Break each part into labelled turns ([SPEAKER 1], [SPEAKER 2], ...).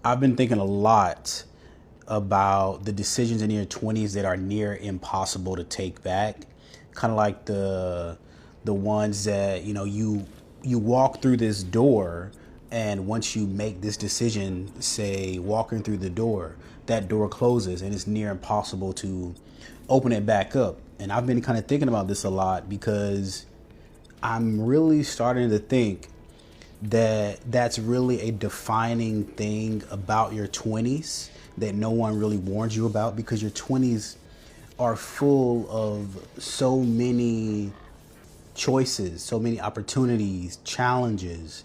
[SPEAKER 1] I've been thinking a lot about the decisions in your 20s that are near impossible to take back. Kind of like the ones that, you walk through this door, and once you make this decision, say walking through the door, that door closes and it's near impossible to open it back up. And I've been kind of thinking about this a lot because I'm really starting to think that that's really a defining thing about your 20s that no one really warns you about, because your 20s are full of so many choices, so many opportunities, challenges,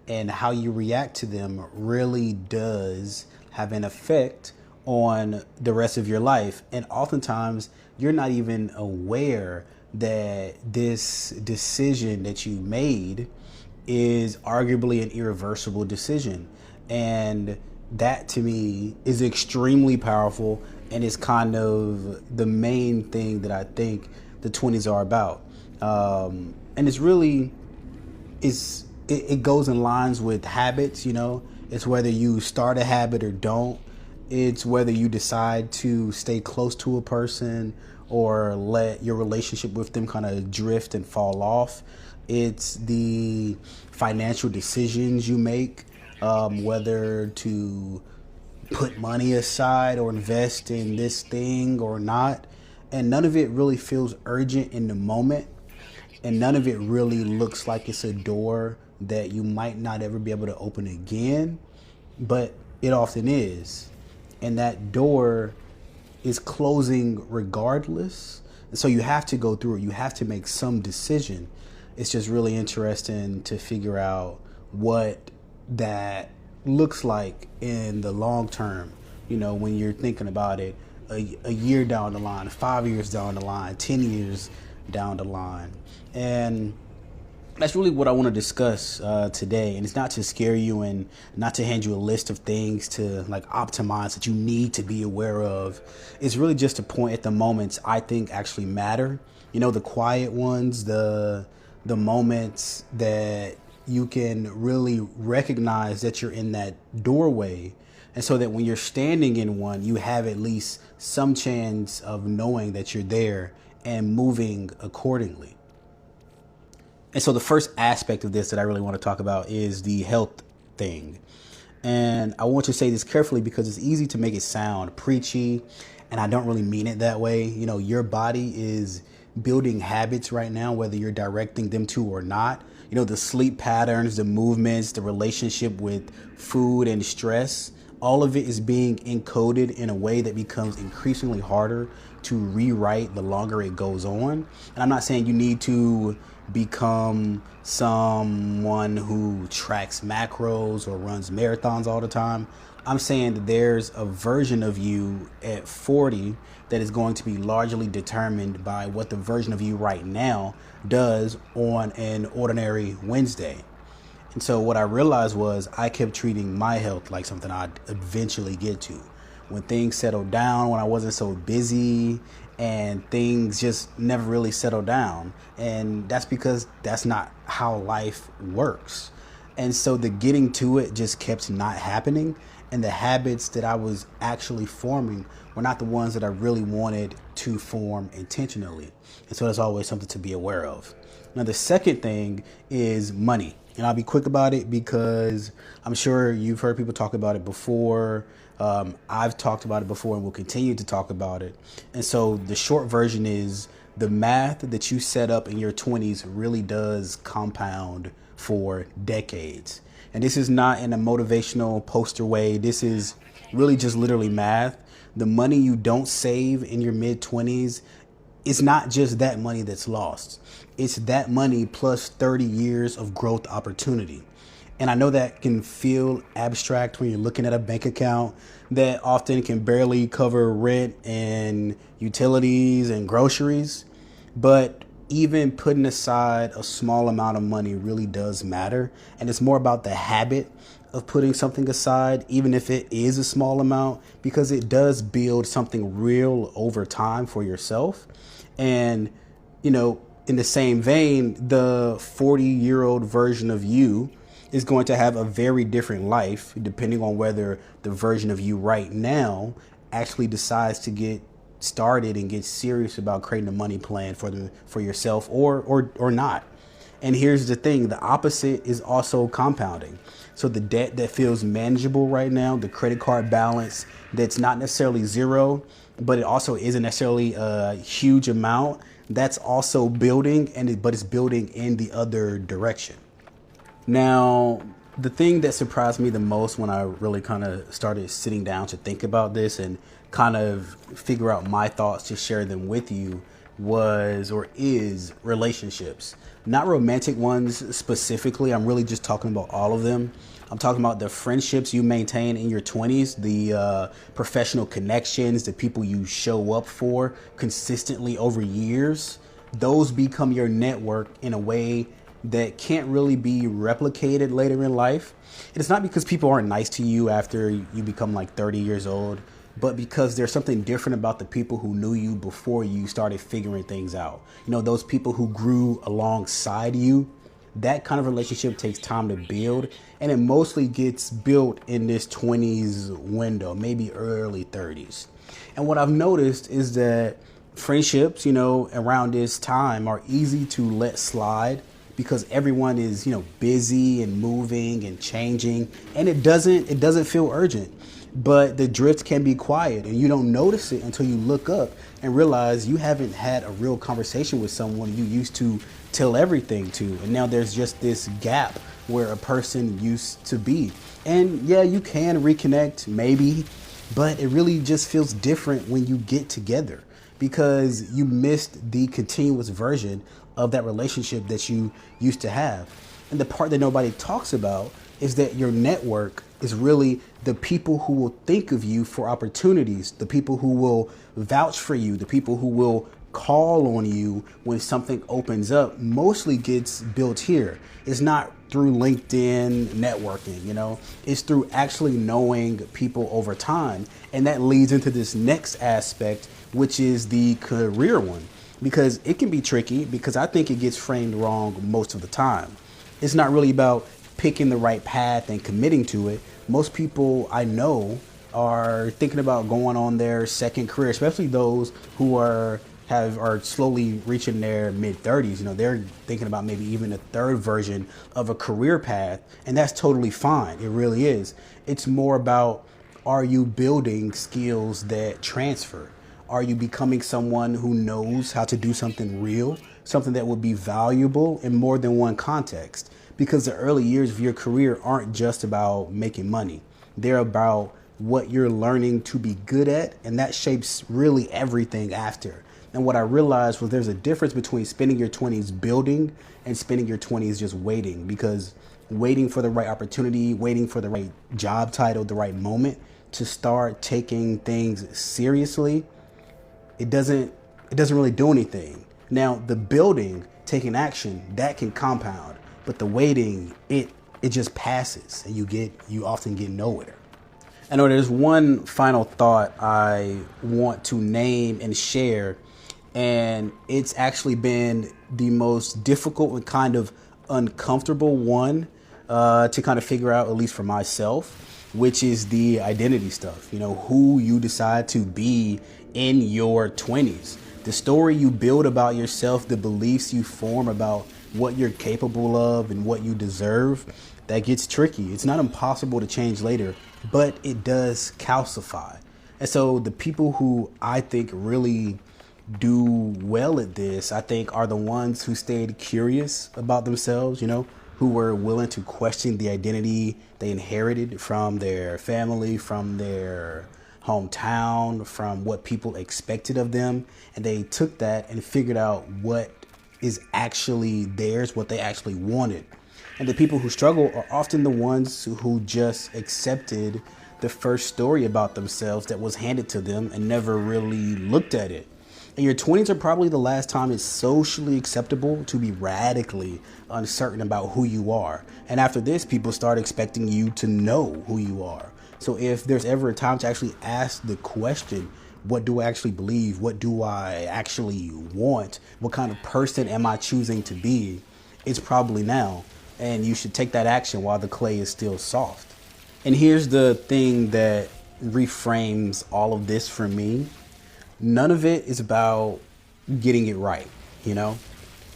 [SPEAKER 1] and how you react to them really does have an effect on the rest of your life. And oftentimes you're not even aware that this decision that you made is arguably an irreversible decision. And that to me is extremely powerful, and is kind of the main thing that I think the 20s are about. And it's really, it goes in lines with habits. It's whether you start a habit or don't. It's whether you decide to stay close to a person or let your relationship with them kind of drift and fall off. It's the financial decisions you make, whether to put money aside or invest in this thing or not. And none of it really feels urgent in the moment. And none of it really looks like it's a door that you might not ever be able to open again. But it often is. And that door is closing regardless. And so you have to go through it. You have to make some decision. It's just really interesting to figure out what that looks like in the long term, when you're thinking about it a year down the line, 5 years down the line, 10 years down the line. And that's really what I want to discuss today. And it's not to scare you and not to hand you a list of things to optimize that you need to be aware of. It's really just to point at the moments I think actually matter. The quiet ones, the moments that you can really recognize that you're in that doorway. And so that when you're standing in one, you have at least some chance of knowing that you're there and moving accordingly. And so the first aspect of this that I really want to talk about is the health thing. And I want to say this carefully because it's easy to make it sound preachy, and I don't really mean it that way. Your body is building habits right now, whether you're directing them to or not. The sleep patterns, the movements, the relationship with food and stress, all of it is being encoded in a way that becomes increasingly harder to rewrite the longer it goes on. And I'm not saying you need to become someone who tracks macros or runs marathons all the time. I'm saying that there's a version of you at 40 that is going to be largely determined by what the version of you right now does on an ordinary Wednesday. And so what I realized was I kept treating my health like something I'd eventually get to. When things settled down, when I wasn't so busy, and things just never really settled down. And that's because that's not how life works. And so the getting to it just kept not happening. And the habits that I was actually forming were not the ones that I really wanted to form intentionally. And so that's always something to be aware of. Now, the second thing is money. And I'll be quick about it because I'm sure you've heard people talk about it before. I've talked about it before and will continue to talk about it. And so the short version is the math that you set up in your 20s really does compound for decades. And this is not in a motivational poster way. This is really just literally math. The money you don't save in your mid-20s, it's not just that money that's lost. It's that money plus 30 years of growth opportunity. And I know that can feel abstract when you're looking at a bank account that often can barely cover rent and utilities and groceries. But even putting aside a small amount of money really does matter. And it's more about the habit of putting something aside, even if it is a small amount, because it does build something real over time for yourself. And, in the same vein, the 40-year-old version of you is going to have a very different life depending on whether the version of you right now actually decides to get started and get serious about creating a money plan for yourself or not. And here's the thing, the opposite is also compounding. So the debt that feels manageable right now, the credit card balance that's not necessarily zero, but it also isn't necessarily a huge amount, that's also building, but it's building in the other direction. Now, the thing that surprised me the most when I really kind of started sitting down to think about this and kind of figure out my thoughts to share them with you is relationships. Not romantic ones specifically. I'm really just talking about all of them. I'm talking about the friendships you maintain in your 20s, the professional connections, the people you show up for consistently over years. Those become your network in a way that can't really be replicated later in life. And it's not because people aren't nice to you after you become like 30 years old, but because there's something different about the people who knew you before you started figuring things out. You know, those people who grew alongside you, that kind of relationship takes time to build, and it mostly gets built in this 20s window, maybe early 30s. And what I've noticed is that friendships, around this time are easy to let slide because everyone is, busy and moving and changing, and it doesn't feel urgent. But the drift can be quiet and you don't notice it until you look up and realize you haven't had a real conversation with someone you used to tell everything to. And now there's just this gap where a person used to be. And yeah, you can reconnect maybe, but it really just feels different when you get together because you missed the continuous version of that relationship that you used to have. And the part that nobody talks about is that your network is really the people who will think of you for opportunities, the people who will vouch for you, the people who will call on you when something opens up, mostly gets built here. It's not through LinkedIn networking, it's through actually knowing people over time. And that leads into this next aspect, which is the career one, because it can be tricky because I think it gets framed wrong most of the time. It's not really about picking the right path and committing to it. Most people I know are thinking about going on their second career, especially those who are slowly reaching their mid-30s. They're thinking about maybe even a third version of a career path, and that's totally fine. It really is. It's more about, are you building skills that transfer? Are you becoming someone who knows how to do something real, something that would be valuable in more than one context? Because the early years of your career aren't just about making money. They're about what you're learning to be good at, and that shapes really everything after. And what I realized was there's a difference between spending your 20s building and spending your 20s just waiting, because waiting for the right opportunity, waiting for the right job title, the right moment to start taking things seriously, it doesn't really do anything. Now, the building, taking action, that can compound. But the waiting, it just passes and you often get nowhere. I know there's one final thought I want to name and share, and it's actually been the most difficult and kind of uncomfortable one to kind of figure out, at least for myself, which is the identity stuff. Who you decide to be in your 20s. The story you build about yourself, the beliefs you form about what you're capable of and what you deserve, that gets tricky. It's not impossible to change later, but it does calcify. And so the people who I think really do well at this, I think, are the ones who stayed curious about themselves, who were willing to question the identity they inherited from their family, from their hometown, from what people expected of them. And they took that and figured out what is actually theirs, what they actually wanted. And the people who struggle are often the ones who just accepted the first story about themselves that was handed to them and never really looked at it. And your 20s are probably the last time it's socially acceptable to be radically uncertain about who you are. And after this, people start expecting you to know who you are. So if there's ever a time to actually ask the question, what do I actually believe? What do I actually want? What kind of person am I choosing to be? It's probably now. And you should take that action while the clay is still soft. And here's the thing that reframes all of this for me. None of it is about getting it right, you know?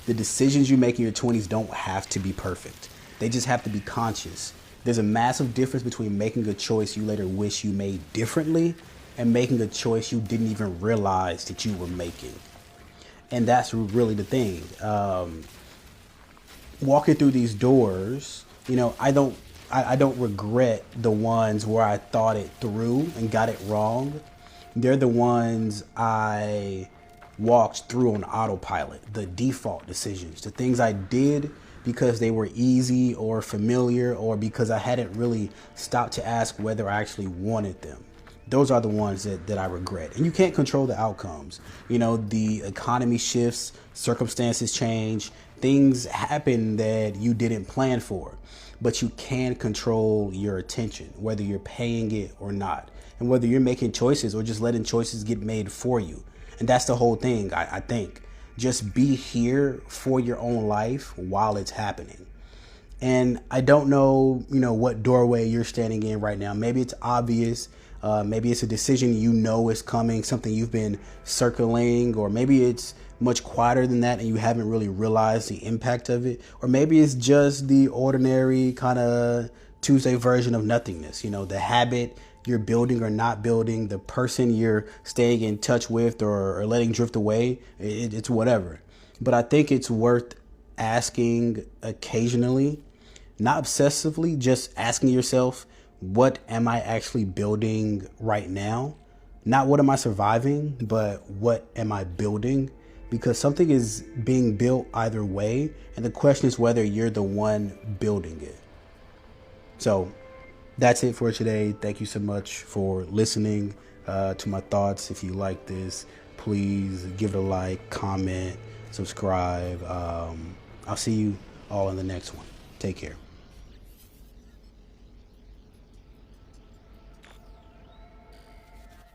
[SPEAKER 1] The decisions you make in your 20s don't have to be perfect. They just have to be conscious. There's a massive difference between making a choice you later wish you made differently and making a choice you didn't even realize that you were making. And that's really the thing. Walking through these doors, you know, I don't regret the ones where I thought it through and got it wrong. They're the ones I walked through on autopilot, the default decisions, the things I did because they were easy or familiar or because I hadn't really stopped to ask whether I actually wanted them. Those are the ones that I regret. And you can't control the outcomes. You know, the economy shifts, circumstances change, things happen that you didn't plan for. But you can control your attention, whether you're paying it or not, and whether you're making choices or just letting choices get made for you. And that's the whole thing, I think. Just be here for your own life while it's happening. And I don't know, you know, what doorway you're standing in right now. Maybe it's obvious. Maybe it's a decision you know is coming, something you've been circling, or maybe it's much quieter than that and you haven't really realized the impact of it. Or maybe it's just the ordinary kind of Tuesday version of nothingness, you know, the habit you're building or not building, the person you're staying in touch with or letting drift away. It's whatever. But I think it's worth asking occasionally, not obsessively, just asking yourself, what am I actually building right now? Not what am I surviving, but what am I building? Because something is being built either way, and the question is whether you're the one building it. So that's it for today. Thank you so much for listening to my thoughts. If you like this, please give it a like, comment, subscribe. I'll see you all in the next one. Take care.